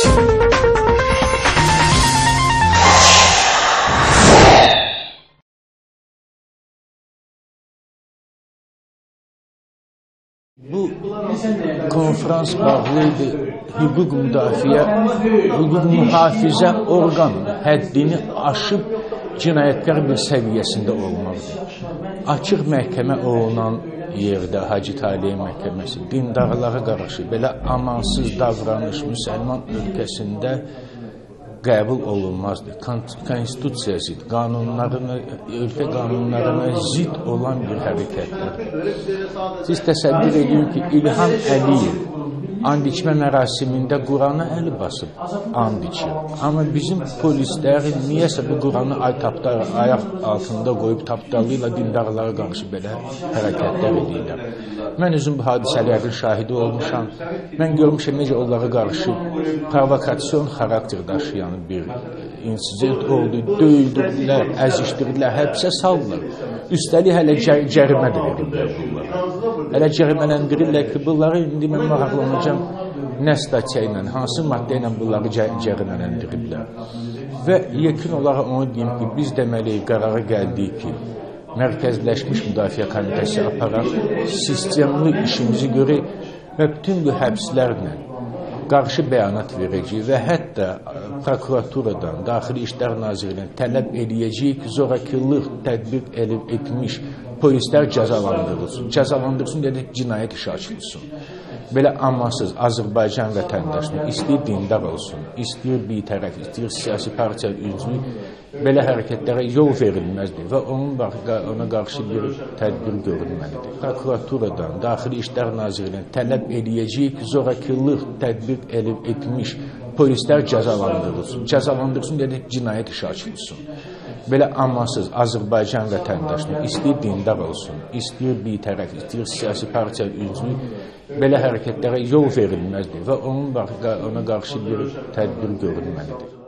Bu konferans bağlıydı. Hüquq mühafizə orqanı həddini aşıb cinayətkar bir səviyyəsində olmalıdır. Açıq məhkəmə olunan yerdə Hacı Taliyə məhkəməsi dindarlara qarşı belə amansız davranış müsəlman ölkəsində qəbul olunmazdır. Konstitusiya zid, ölkə qanunlarına zid olan bir hərəkətdir. Siz təsəvvür edin ki, İlham Əliyev and içmə mərasimində Qurana əli basıb and içir. Amma bizim polislər niyəsə bu Quranı ayaq altında qoyub tapdalıyla dindarlara qarşı belə hərəkətlər edirlər. Mən özüm bu hadisələrin şahidi olmuşam. Mən görmüşəm necə onlara qarşı provokasyon xarakter daşıyan bir insident oldu. Döyüldürdülər, əzişdirdilər, həbsə saldılar. Üstəlik hələ cərimə də verirlər bunlara. Hələ cərimələndirirlər ki, bunları indi mən maraqlanacağım nə statya ilə, hansı maddə ilə bunları cərimələndirirlər. Və yekun olaraq onu deyim ki, biz deməli qərara gəldik ki, Mərkəzləşmiş Müdafiə Komitəsi aparaq, sistemli işimizi görək və bütün bu həbslərlə qarşı bəyanat verəcəyik və hətta prokuraturadan, Daxili İşlər Nazirliyindən tələb eləyəcəyik ki, zorakılıq tədbiq etmiş polislər cəzalandırılsın. Cəzalandırsın dedik, cinayət işi açılsın. Belə amansız Azərbaycan vətəndaşını istəyir dindar olsun, istəyir bir tərəf, istəyir siyasi partiya üzvü, belə hərəkətlərə yol verilməzdir və ona qarşı bir tədbir görülməlidir. Prokuraturadan, Daxili İşlər Nazirliyindən tələb eləyəcəyik ki, zorakılıq tədbiq etmiş polislər cəzalandırılsın. Cəzalandırsın dedik, cinayət işi açılsın. Belə amansız Azərbaycan vətəndaşını istəyir dindar olsun, istəyir bir tərəf, istəyir siyasi partiya üzvü, belə hərəkətlərə yol verilməzdir və ona qarşı bir tədbir görülməlidir.